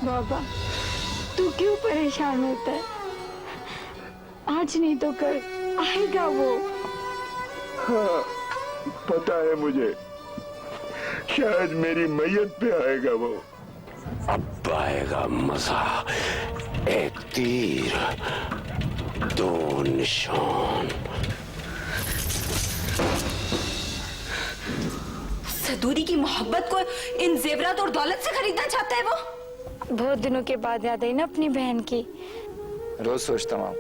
बाबा तू क्यों परेशान होता है? आज नहीं तो कल आएगा वो। हाँ, पता है मुझे, शायद मेरी मैयत पे आएगा वो। अब आएगा मजा। एक तीर, दो निशान। सदूरी की मोहब्बत को इन जेवरात और दौलत से खरीदना चाहता है वो। बहुत दिनों के बाद याद आई ना अपनी बहन की। रोज सोचता हूँ,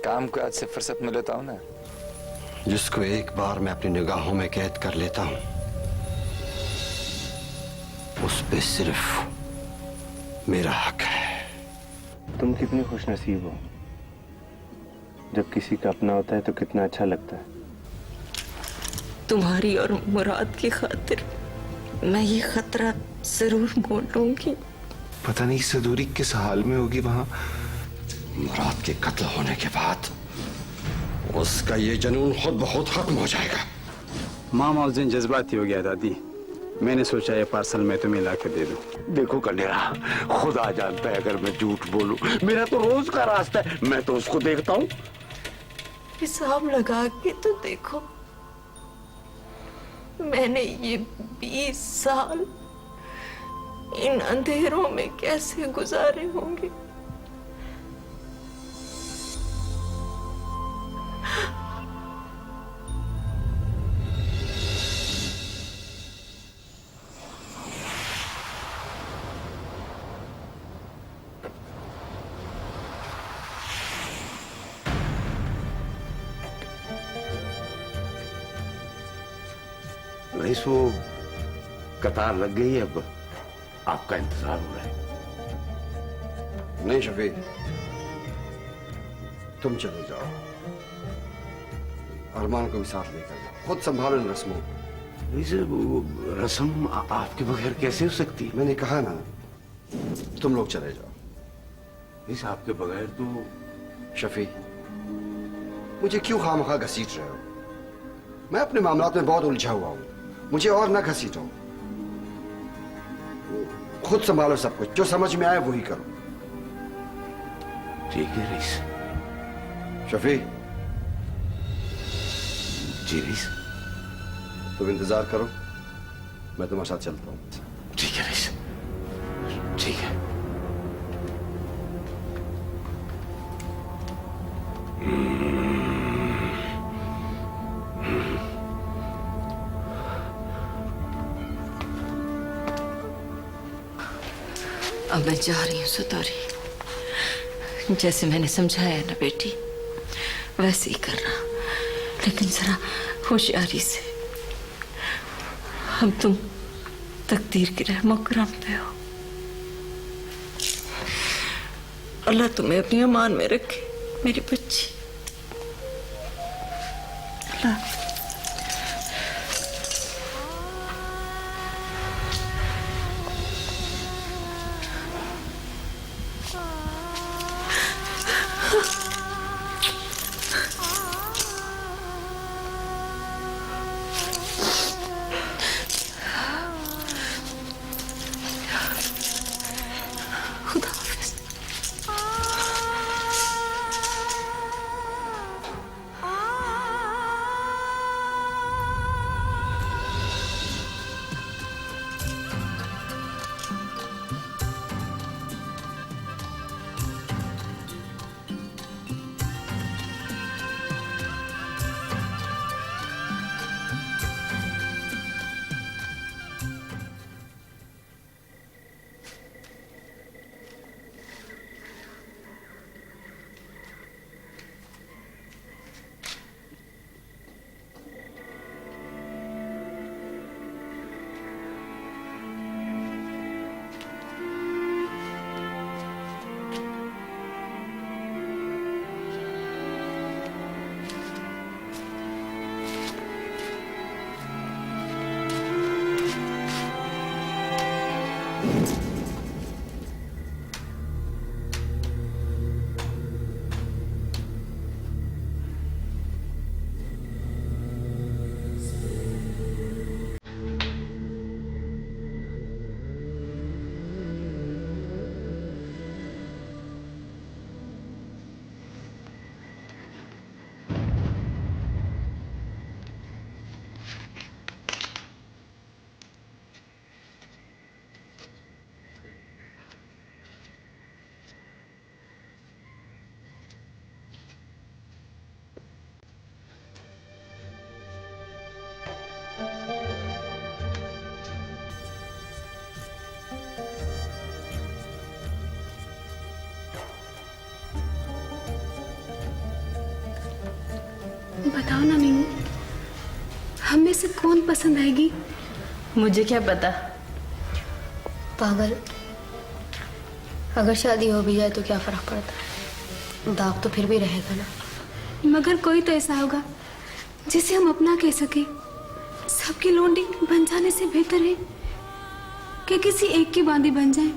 काम को आज से फुर्सत में लेता हूँ ना। जिसको एक बार मैं अपनी निगाहों में कैद कर लेता हूं, उस पे सिर्फ मेरा हक है। तुम कितनी खुशनसीब हो। जब किसी का अपना होता है तो कितना अच्छा लगता है। तुम्हारी और मुराद की खातिर मैं ये खतरा जरूर मोल लूंगी। पता नहीं सदूरी किस हाल में होगी वहां। मुराद के कत्ल होने के बाद उसका ये जुनून खुद ब खुद खत्म हो जाएगा। मामा उस दिन जज्बाती हो गया दादी। मैंने सोचा ये पार्सल मैं तुम्हें ला के दे दूं। देखो कन्हैया, खुदा जानता है अगर मैं झूठ बोलूं, मेरा तो रोज का रास्ता है, मैं तो उसको देखता हूं। हिसाब लगा के तो देखो, मैंने ये 20 साल इन अंधेरों में कैसे गुजारे होंगे। रईस, वो कतार लग गई है, अब आपका इंतजार हो रहा है। नहीं शफी, तुम चले जाओ, अरमान को भी साथ लेकर जाओ, खुद संभालो इन रस्मों। रस्म आपके बगैर कैसे हो सकती है? मैंने कहा ना, तुम लोग चले जाओ। इस आपके बगैर तो शफी, मुझे क्यों खामखा घसीट रहे हो? मैं अपने मामलात में बहुत उलझा हुआ हूं, मुझे और ना घसीटो। खुद संभालो सब कुछ, जो समझ में आए वही करो। ठीक है रईस। शफी। जी रईस। तुम इंतजार करो, मैं तुम्हारे साथ चलता हूं। ठीक है रईस, ठीक है। अब मैं जा रही हूँ सतौरी। जैसे मैंने समझाया ना बेटी, वैसे ही करना, लेकिन जरा होशियारी से। हम तुम तकदीर की रहमो करम पे हो। अल्लाह तुम्हें अपनी अमान में रखे मेरी बच्ची। अल्लाह। बताओ ना मीनू, हम में से कौन पसंद आएगी? मुझे क्या पता। पागल, अगर शादी हो भी जाए तो क्या फर्क पड़ता है, दाग तो फिर भी रहेगा ना। मगर कोई तो ऐसा होगा जिसे हम अपना कह सके। सबकी लोंडी बन जाने से बेहतर है कि किसी एक की बांदी बन जाए।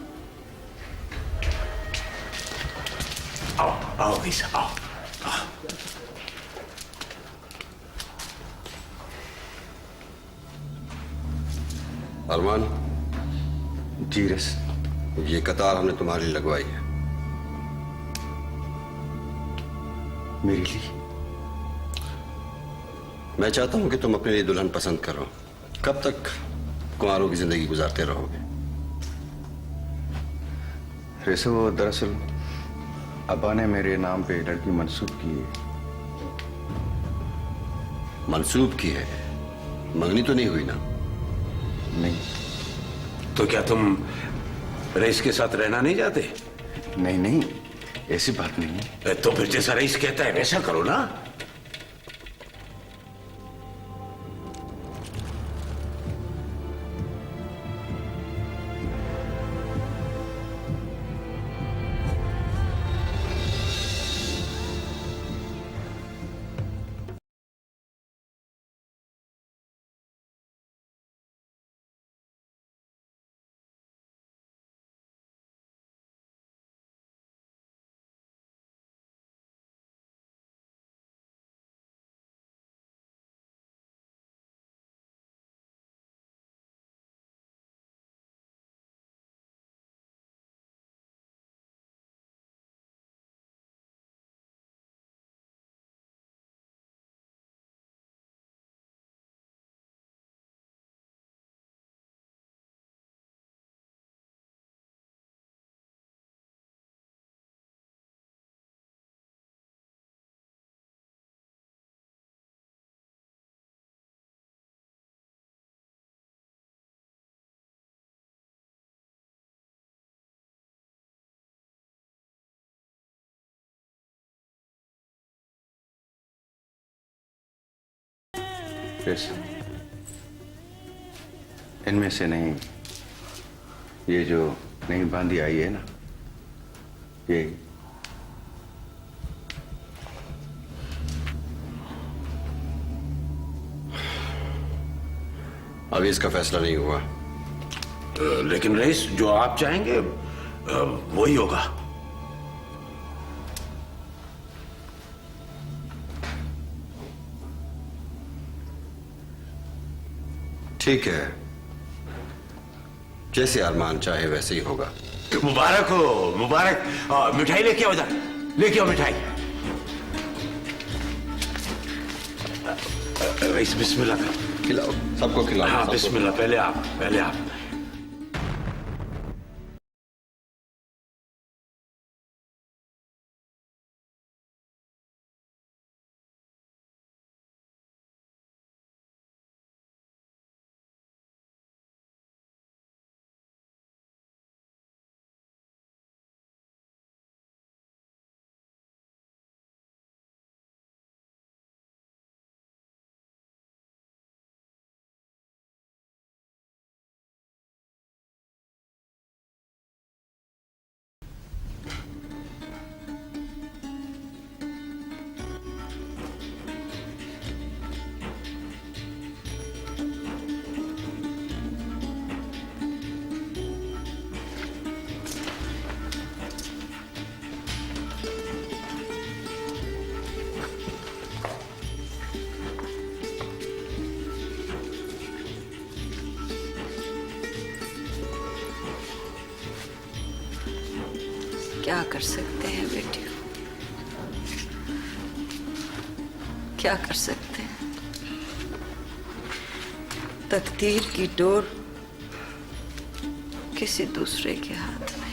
आओ आओ भाई आओ। अरमान, जी रस, ये कतार हमने तुम्हारे लिए लगवाई है। मेरे लिए? मैं चाहता हूं कि तुम अपने लिए दुल्हन पसंद करो। कब तक कुंवारों की जिंदगी गुजारते रहोगे? रेसे, वो दरअसल अब्बा ने मेरे नाम पे लड़की मंसूब की है। मंसूब की है? मंगनी तो नहीं हुई ना? नहीं। तो क्या तुम रईस के साथ रहना नहीं चाहते? नहीं नहीं, ऐसी बात नहीं है। तो फिर जैसा रईस कहता है वैसा करो ना। इनमें से नहीं, ये जो नई बांदी आई है ना, ये अभी इसका फैसला नहीं हुआ। लेकिन रईस, जो आप चाहेंगे वही होगा। ठीक है, जैसे अरमान चाहे वैसे ही होगा। मुबारक हो, मुबारक। मिठाई लेके आओ, इधर लेके आओ मिठाई। रईस, बिस्मिल्लाह करो। खिलाओ, सबको खिलाओ। हाँ, बिस्मिल्लाह। पहले आप, पहले आप। क्या कर सकते हैं बेटियों, क्या कर सकते हैं। तकदीर की डोर किसी दूसरे के हाथ में।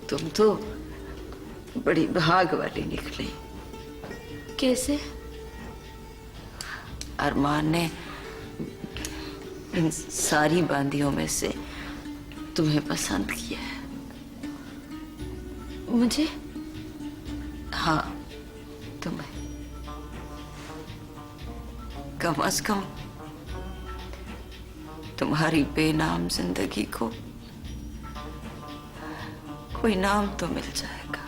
तुम तो बड़ी भाग वाली निकली। कैसे? अरमान ने इन सारी बांदियों में से तुम्हें पसंद किया है। मुझे? हाँ, तुम्हें। कम से कम तुम्हारी बेनाम जिंदगी को कोई नाम तो मिल जाएगा।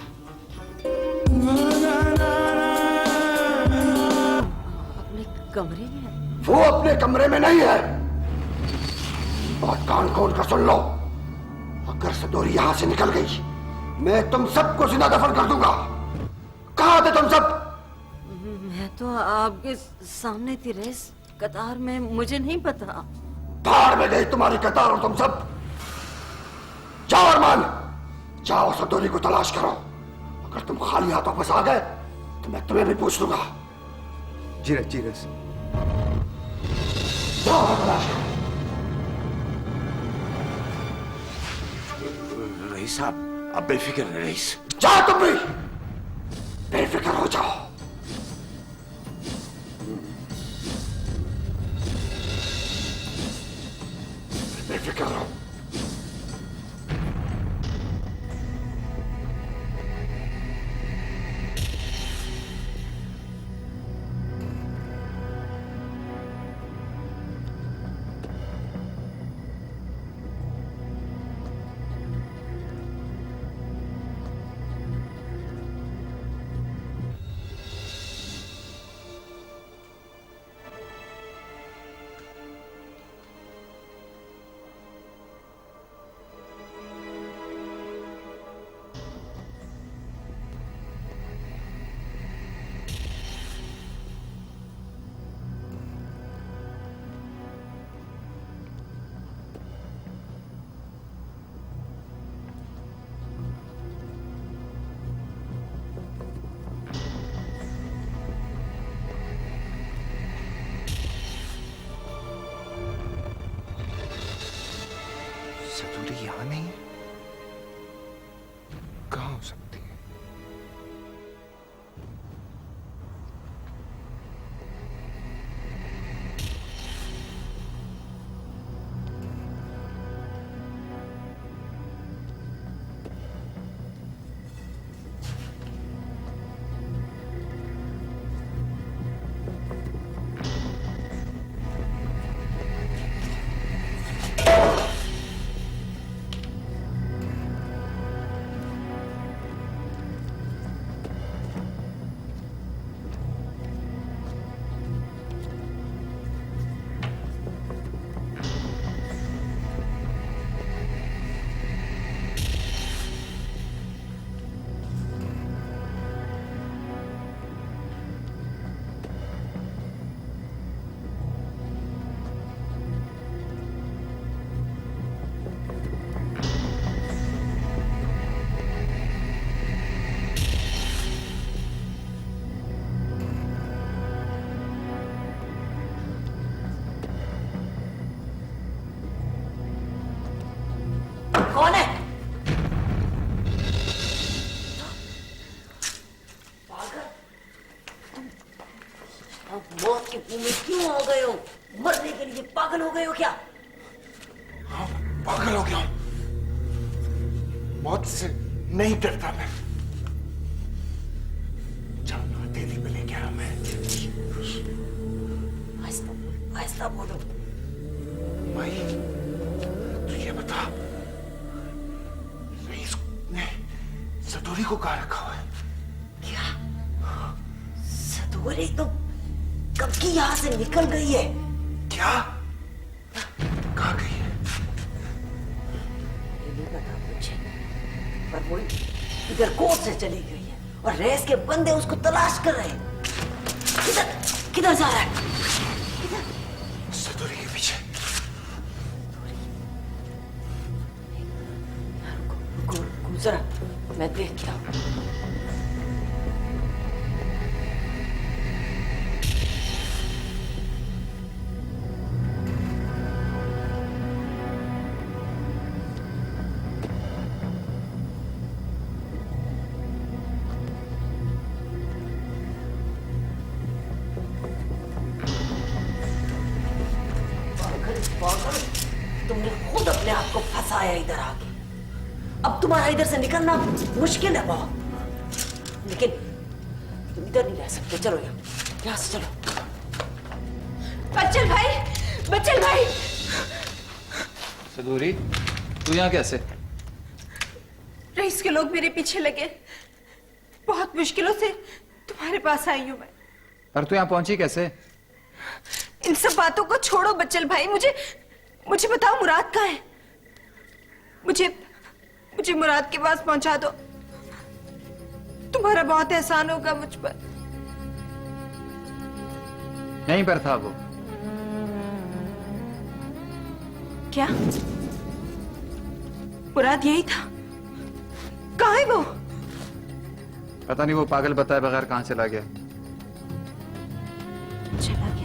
अपने कमरे में है? वो अपने कमरे में नहीं है। बात कान खोल कर सुन लो। अगर सदोरी यहां से निकल गई, मैं तुम सबको जिंदा दफन कर दूंगा। कहां थे तुम सब? मैं तो आपके सामने थी रेस कतार में, मुझे नहीं पता। भाड़ में गई तुम्हारी कतार और तुम सब। जाओ अरमान, जाओ सदोरी को तलाश करो। अगर तुम खाली हाथ वापस आ गए तो मैं तुम्हें भी पूछ लूंगा। जी रस। जाओ तलाश करो। रईस साहब, आप बेफिक्र हैं रईस। जाओ तुम भी, बेफिक्र हो जाओ। बेफिक्र रहो। सदोरी यहाँ नहीं है? कहाँ हो सकती है? कौन है? मौत के मुंह में क्यों हो गए हो? मरने के लिए पागल हो गए हो क्या? हाँ, पागल हो गया हूं। मौत से नहीं डरता मैं। जाना हथेली पे लेके आया मैं। आहिस्ता बोलो। माई, तू ये बता, रईस ने सदोरी को कहाँ रखा हुआ है? क्या? सदोरी तो कब की यहाँ से निकल गई है। क्या? कहाँ गई है? ये नहीं पता मुझे, पर वो इधर कोर्ट से चली गई है और रेस के बंदे उसको तलाश कर रहे हैं। किधर किधर जा रहा है? सदोरी के पीछे। रुको जरा, मैं देखता हूँ। पागल, तुमने खुद अपने आप को फंसाया इधर आके। अब तुम्हारा इधर से निकलना मुश्किल है बहुत, लेकिन तुम इधर नहीं रह सकते। चलो यहाँ से चलो। बच्चन भाई। सदूरी, तू यहाँ कैसे? रईस के लोग मेरे पीछे लगे, बहुत मुश्किलों से तुम्हारे पास आई हूं मैं। पर तू यहाँ पहुंची कैसे? इन सब बातों को छोड़ो बच्चल भाई, मुझे बताओ मुराद कहाँ है? मुझे मुराद के पास पहुंचा दो। तुम्हारा बहुत एहसान होगा मुझ पर। यहीं पर था वो। क्या मुराद यही था? कहाँ है वो? पता नहीं, वो पागल बताए बगैर कहाँ चला गया। चला गया?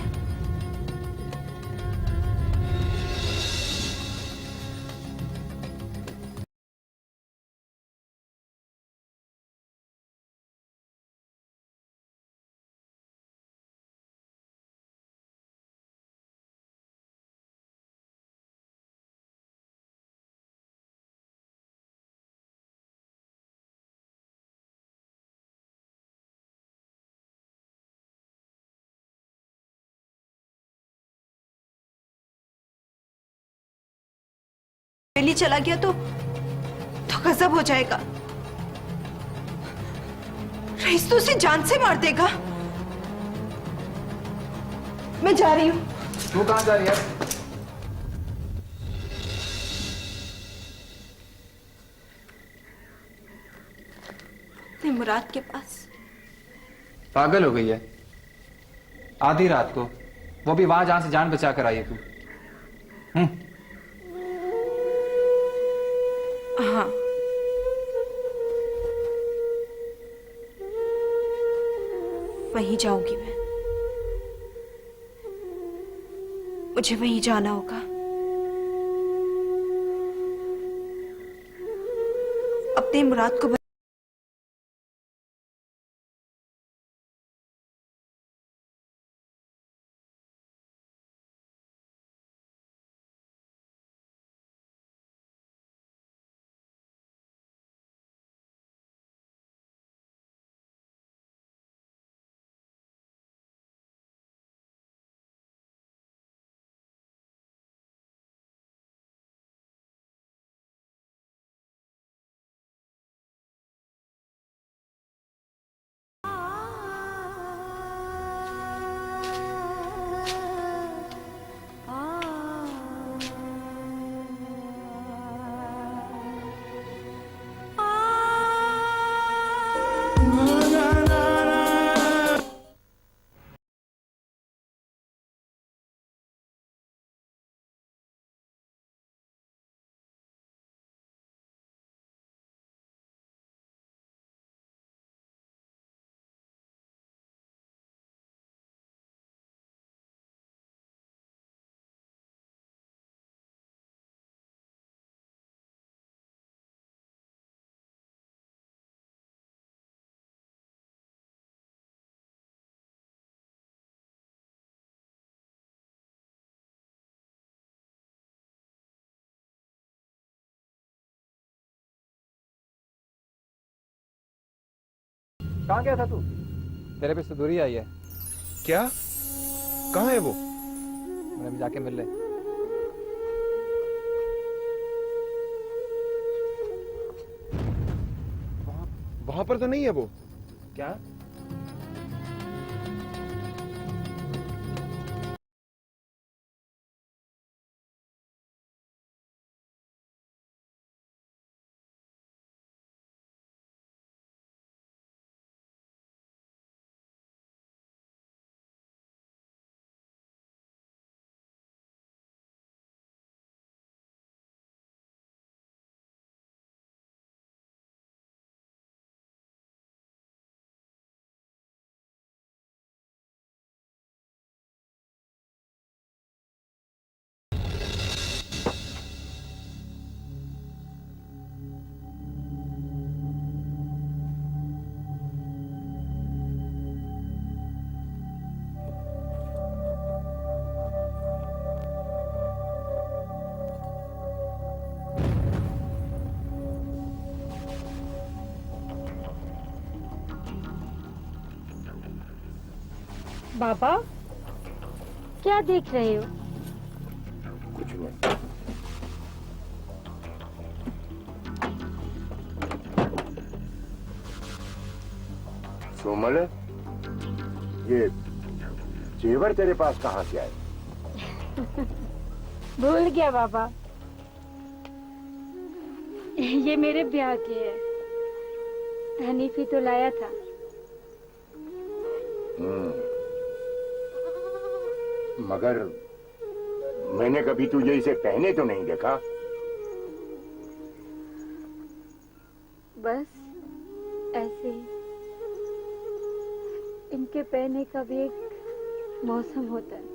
पहले चला गया तो गजब हो जाएगा। रईस तो उसे जान से मार देगा। मैं जा रही हूँ। तू कहाँ जा रही है? मैं मुराद के पास। पागल हो गई है? आधी रात को, वो भी वहां जहां से जान बचा कर आई है तू। हाँ, वहीं जाऊंगी मैं। मुझे वहीं जाना होगा। अपने मुराद को कहाँ गया था तू? तेरे पे सदूरी आई है। क्या? कहाँ है वो? मैंने जाके मिल ले। वहां पर तो नहीं है वो। क्या? बाबा क्या देख रहे हो? कुछ नहीं। सोमल, ये जेवर तेरे पास कहाँ से आए? भूल गया बाबा, ये मेरे ब्याह के है। हनीफी तो लाया था। मगर मैंने कभी तुझे इसे पहने तो नहीं देखा। बस ऐसे ही, इनके पहने का भी एक मौसम होता है।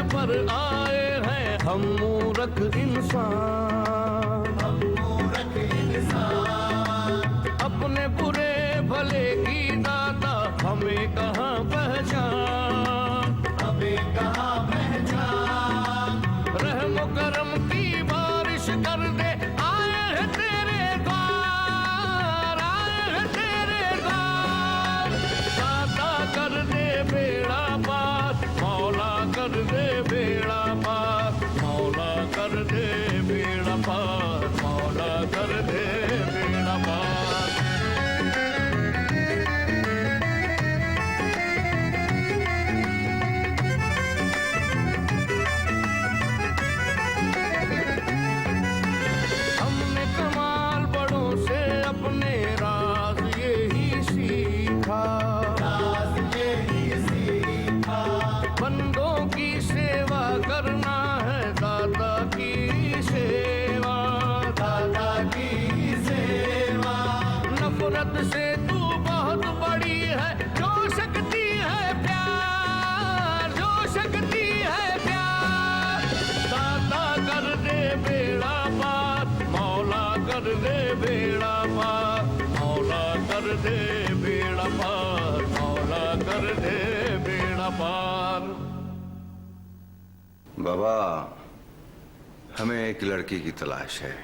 पर आए हैं हम मूर्ख इंसान, अपने बुरे भले की दाता हमें कहाँ पहचान, रहम करम की बारिश कर दे, आए हैं तेरे द्वार, आए हैं तेरे द्वार। दाता कर दे बेड़ा पार, मौला कर दे बेड़ा पार, मौला कर दे बेड़ा पार, मौला कर दे बेड़ा पार। दे बेड़ा पार, मौला कर दे बेड़ा पार, मौला कर दे बेड़ा पार। बाबा, हमें एक लड़की की तलाश है।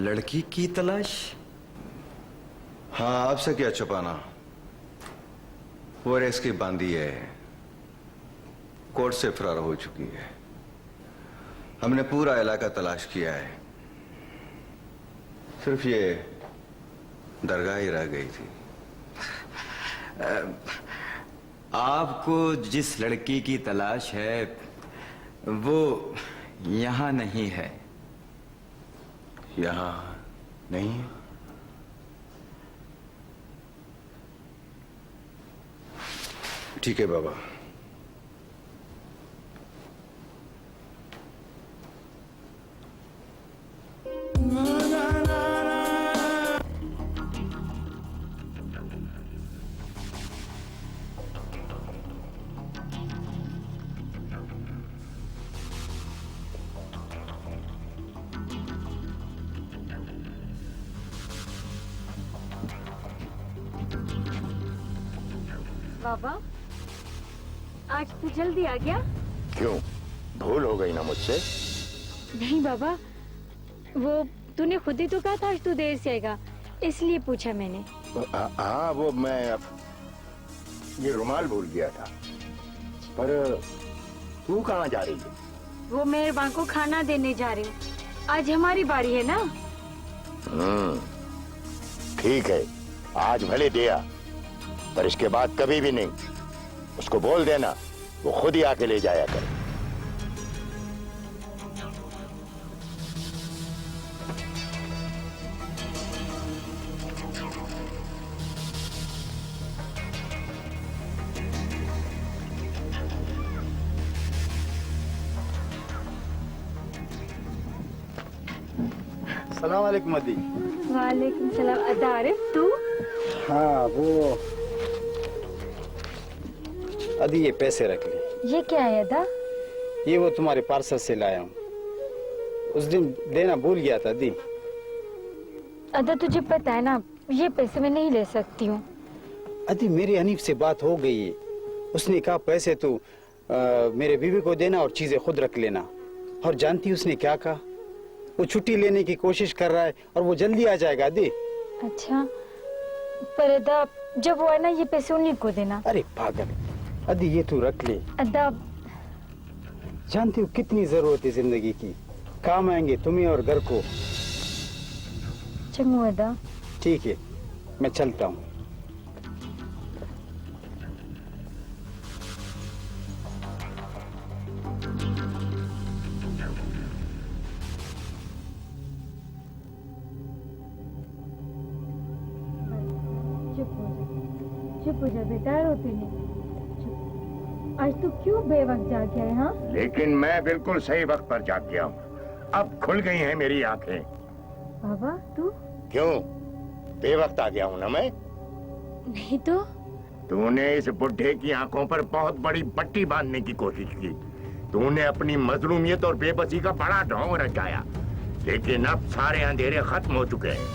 लड़की की तलाश? हाँ, आपसे क्या छुपाना। वो रेस की बांदी है, कोर्ट से फरार हो चुकी है। हमने पूरा इलाका तलाश किया है, सिर्फ ये दरगाह ही रह गई थी। आपको जिस लड़की की तलाश है वो यहां नहीं है। यहां नहीं है? ठीक है बाबा। बाबा, आज तू जल्दी आ गया? क्यों, भूल हो गई ना मुझसे? नहीं बाबा, वो तूने खुद ही तो कहा था आज तू देर से आएगा, इसलिए पूछा मैंने। हाँ, वो मैं ये रुमाल भूल गया था। पर तू कहाँ जा रही है? वो मेहरबान को खाना देने जा रही हूँ, आज हमारी बारी है ना। ठीक है, आज भले दिया, पर इसके बाद कभी भी नहीं। उसको बोल देना वो खुद ही आके ले जाया करे। सलाम वालेकुम अदी। वालेकुम सलाम। अदारिफ, तू? हाँ, वो अदी ये पैसे रख ले। ये क्या है अदा? ये वो तुम्हारे पार्सल से लाया हूँ, उस दिन देना भूल गया था अदी। अदा तुझे पता है ना, ये पैसे मैं नहीं ले सकती हूँ। अदी मेरी हनीफ से बात हो गई है, उसने कहा पैसे तो मेरे बीवी को देना और चीजें खुद रख लेना। और जानती उसने क्या कहा? वो छुट्टी लेने की कोशिश कर रहा है और वो जल्दी आ जाएगा अदी। अच्छा, पर अदा जब वो है ना, ये पैसे उन्हीं को देना। अरे पागल अदी, ये तू रख ले। अदा जानती हो कितनी जरूरत है जिंदगी की, काम आएंगे तुम्हें और घर को। चंगू अदा। ठीक है, मैं चलता हूँ। चुप हो जा बेटा, रोती नहीं। आज तू क्यों बेवक्त जाग गया है? हाँ, लेकिन मैं बिल्कुल सही वक्त पर जाग गया हूँ। अब खुल गई हैं मेरी आंखें। बाबा तू? क्यों, बेवक्त आ गया हूँ ना मैं? नहीं तो। तूने इस बुढ़े की आंखों पर बहुत बड़ी पट्टी बांधने की कोशिश की। तूने अपनी मजलूमियत और बेबसी का बड़ा ढोंग रचाया, लेकिन अब सारे अंधेरे खत्म हो चुके हैं।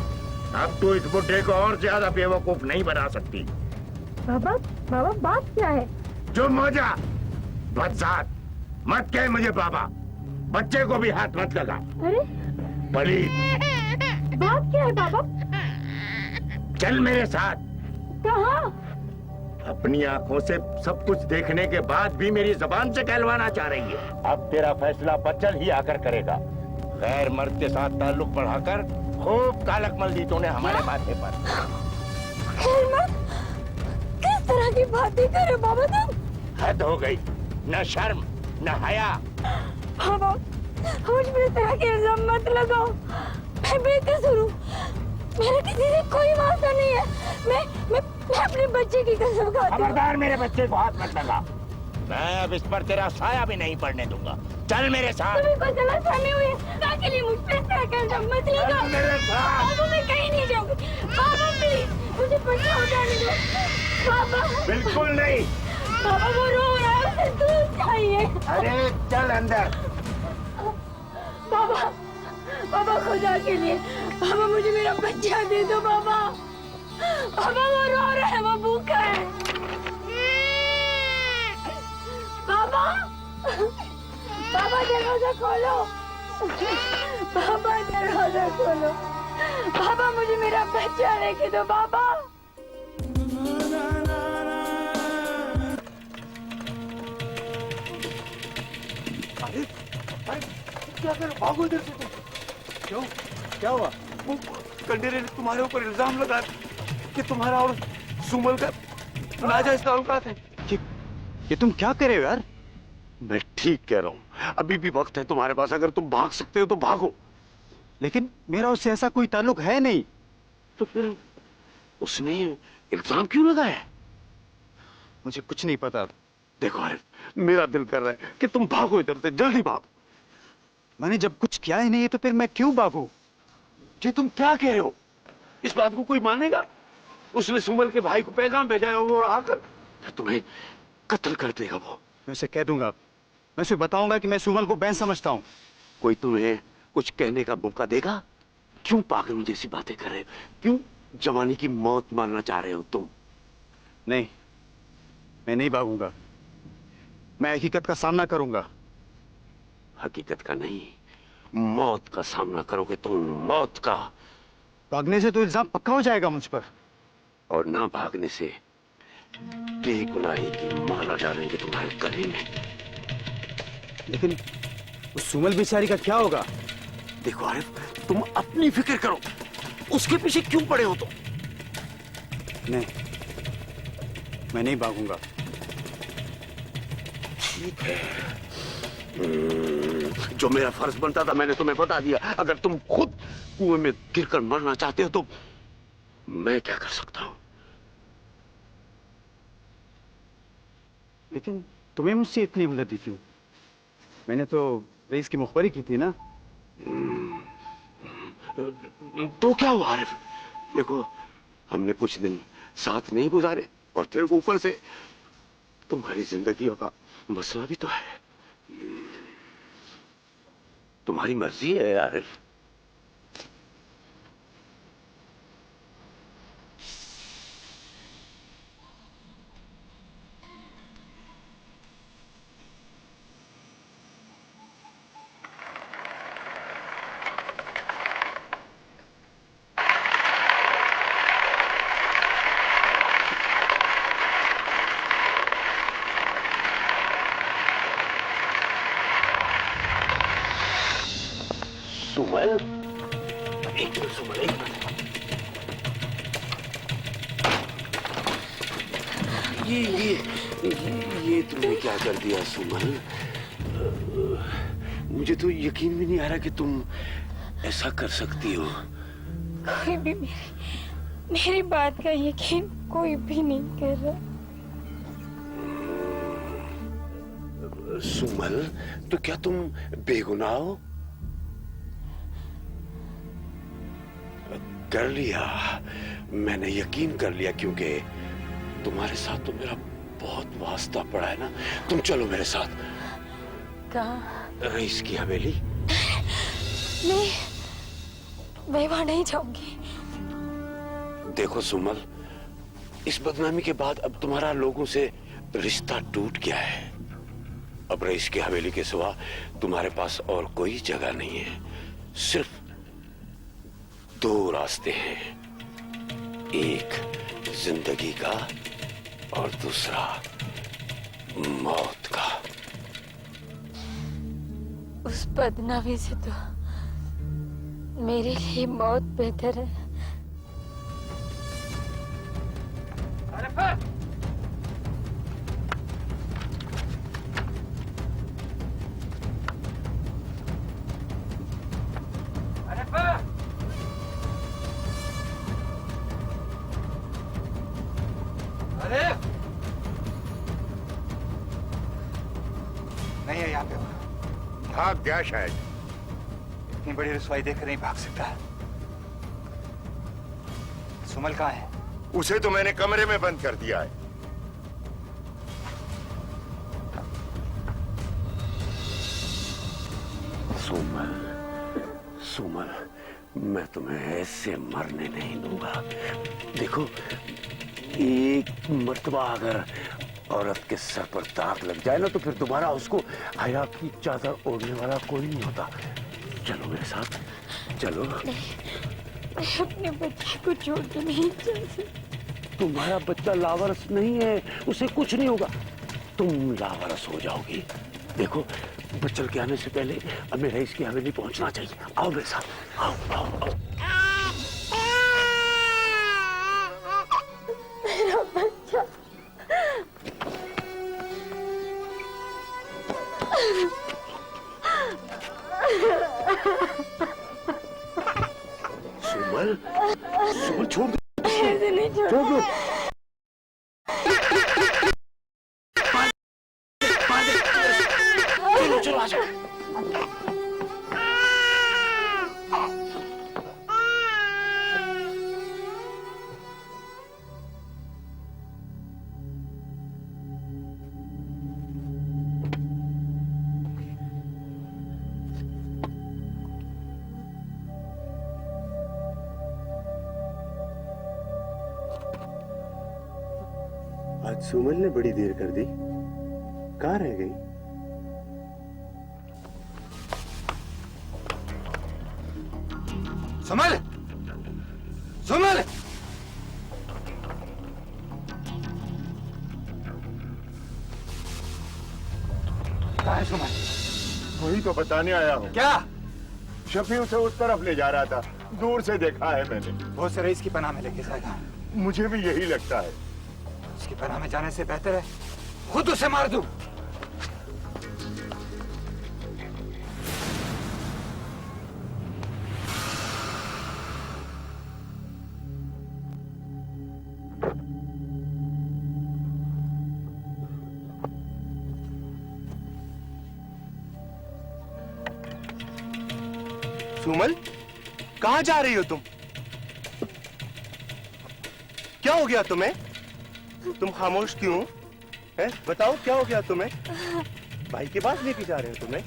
अब तू इस बुढ़े को और ज्यादा बेवकूफ नहीं बना सकती। बाबा, बाबा बात क्या है? जो मौजा बदसात मत कह मुझे बाबा, बच्चे को भी हाथ मत लगा। अरे पलीद, बात क्या है बाबा? चल मेरे साथ। कहाँ? अपनी आंखों से सब कुछ देखने के बाद भी मेरी जुबान से कहलवाना चाह रही है। अब तेरा फैसला बच्चल ही आकर करेगा। गैर मर्द के साथ ताल्लुक बढ़ाकर खूब कालक मल दी तूने हमारे माथे पर। गैर मर्द? किस तरह की बातें कर रहे हो बाबा तुम? हद हो गई, न शर्म न हया। बाबा मुझ पर तरह के इल्जाम मत लगाओ, मैं बेकसूर हूँ, मेरा किसी से कोई वास्ता नहीं है। मैं अपने बच्चे की कसम खाती हूँ। खबरदार मेरे बच्चे को हाथ मत लगा, मैं अब इस पर तेरा साया भी नहीं पड़ने दूंगा। चल मेरे साथ। तुम्हें कोई गलतफहमी हुई है, ताकि लिए मुझ पे इस तरह का इल्जाम मत लगाओ। मेरे साथ। बाबा मैं कहीं नहीं जाऊंगी। बाबा प्लीज मुझे पक्का हो जाने दो। बाबा बिल्कुल नहीं। बाबा वो रो रहा है, उसे दूध चाहिए। अरे चल अंदर। बाबा बाबा खुदा के लिए बाबा मुझे मेरा बच्चा दे दो बाबा। बाबा वो रो रहा है, वो भूखा है। बाबा बाबा दरवाजा खोलो, बाबा दरवाजा खोलो, बाबा मुझे मेरा बच्चा लेके दो बाबा। क्या करो, भागो इधर से तुम। क्यों, क्या हुआ? वो कंडेरे ने तुम्हारे ऊपर इल्जाम लगा कि तुम्हारा और सुमल का नाजायज ताल्लुकात है। ये तुम क्या कर रहे हो यार? मैं ठीक कह रहा हूँ, अभी भी वक्त है तुम्हारे पास, अगर तुम भाग सकते हो तो भागो। लेकिन मेरा उससे ऐसा कोई ताल्लुक है नहीं। तो फिर उसने इल्जाम क्यों लगाया? मुझे कुछ नहीं पता। देखो आरिफ, मेरा दिल कर रहा है कि तुम भागो इधर से, जल्दी भागो। मैंने जब कुछ किया ही नहीं है तो फिर मैं क्यों भागूं? ये तुम क्या कह रहे हो? इस बात को कोई मानेगा? उसने सुमल के भाई को पैगाम भेजा है, वो आकर तुम्हें कत्ल कर देगा। वो मैं उसे कह दूंगा, मैं उसे बताऊंगा कि मैं सुमल को बैन समझता हूँ। कोई तुम्हें कुछ कहने का मौका देगा? क्यों पागल जैसी बातें कर रहे हो? क्यों जवानी की मौत मारना चाह रहे हो तुम? नहीं, मैं नहीं भागूंगा। मैं हकीकत का सामना करूंगा। हकीकत का नहीं, मौत का सामना करोगे तुम, मौत का। भागने से तो इल्जाम पक्का हो जाएगा मुझ पर। और ना भागने से बेगुनाही की माला डालेंगे तुम्हारे गले में। लेकिन उस सुमल बेचारी का क्या होगा? देखो आरिफ, तुम अपनी फिक्र करो, उसके पीछे क्यों पड़े हो तुम? नहीं, मैं नहीं भागूंगा। ठीक है, जो मेरा फर्ज बनता था मैंने तुम्हें बता दिया। अगर तुम खुद कुएं में गिरकर मरना चाहते हो तो मैं क्या कर सकता हूं? लेकिन तुम्हें मुझसे इतनी हमदर्दी क्यों? मैंने तो रईस की मुखबरी की थी ना। तो क्या हुआ आरिफ? देखो, हमने कुछ दिन साथ नहीं गुजारे और फिर ऊपर से तुम्हारी जिंदगी का मसला भी तो है। तुम्हारी मर्जी है आरिफ। सुमल, एक मिनट सुमल, एक मिनट। ये तुमने क्या कर दिया सुमल? मुझे तो यकीन भी नहीं आ रहा कि तुम ऐसा कर सकती हो। कोई भी मेरी बात का यकीन कोई भी नहीं कर रहा। सुमल, तो क्या तुम बेगुनाह हो? कर लिया, मैंने यकीन कर लिया, क्योंकि तुम्हारे साथ तो मेरा बहुत वास्ता पड़ा है ना। तुम चलो मेरे साथ। कहाँ? रईस की हवेली। नहीं, मैं वहां नहीं जाऊंगी। देखो सुमल, इस बदनामी के बाद अब तुम्हारा लोगों से रिश्ता टूट गया है। अब रईस की हवेली के सिवा तुम्हारे पास और कोई जगह नहीं है। सिर्फ दो रास्ते हैं, एक जिंदगी का और दूसरा मौत का। उस बदनामी से तो मेरे लिए मौत बेहतर है। नहीं है यहाँ पे। भाग गया शायद। इतनी बड़ी रसवाई देखकर नहीं भाग सकता। सुमल कहाँ है? उसे तो मैंने कमरे में बंद कर दिया है। सुमल, सुमल, मैं तुम्हें ऐसे मरने नहीं दूंगा। देखो, एक मर्तबा अगर औरत के सर पर दाग लग जाए ना, तो फिर दोबारा उसको हया की चादर ओढ़ने वाला कोई नहीं होता। चलो मेरे साथ, चलो। मैं अपने बच्चे को छोड़ के नहीं चल सकती। तुम्हारा बच्चा लावारिस नहीं है, उसे कुछ नहीं होगा, तुम लावारिस हो जाओगी। देखो, बच्चल के आने से पहले हमें रईस की हवेली पहुंचना चाहिए। आओ मेरे साथ, आओ आओ आओ। मेरा बच्चा। सुमल, सुमल छोड़ दो। ऐसे नहीं छोड़ दो। चलो आ जाओ। आज सुमल ने बड़ी देर कर दी, कहाँ रह गई? सुमल! सुमल! कहाँ है सुमल? वही तो बताने आया हूँ। क्या? शफी उसे उस तरफ ले जा रहा था, दूर से देखा है मैंने। वो उसे रईस की पनाह में लेके जाएगा। मुझे भी यही लगता है। उसकी पनाह में जाने से बेहतर है खुद उसे मार दूं। सुमल, कहाँ जा रही हो तुम? क्या हो गया तुम्हें? तुम खामोश क्यों हैं? बताओ क्या हो गया तुम्हें? भाई के पास लेके जा रहे हो तुम्हें?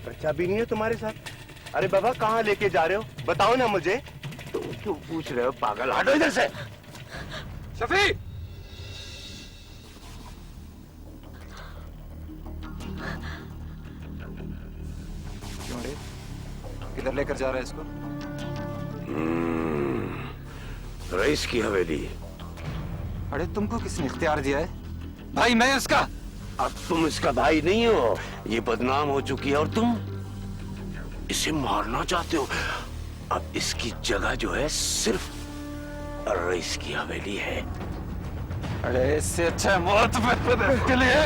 बच्चा भी नहीं है तुम्हारे साथ? अरे बाबा, कहाँ लेके जा रहे हो? बताओ ना मुझे। तुम क्यों पूछ रहे हो पागल? हटो इधर से। शफी! क्यों रे? किधर लेकर जा रहा है इसको? रईस की हवेली। अरे तुमको किसने इख्तियार दिया है? भाई मैं उसका। अब तुम इसका भाई नहीं हो, ये बदनाम हो चुकी है और तुम इसे मारना चाहते हो। अब इसकी जगह जो है सिर्फ रईस की हवेली है। अरे इससे अच्छा मौत के लिए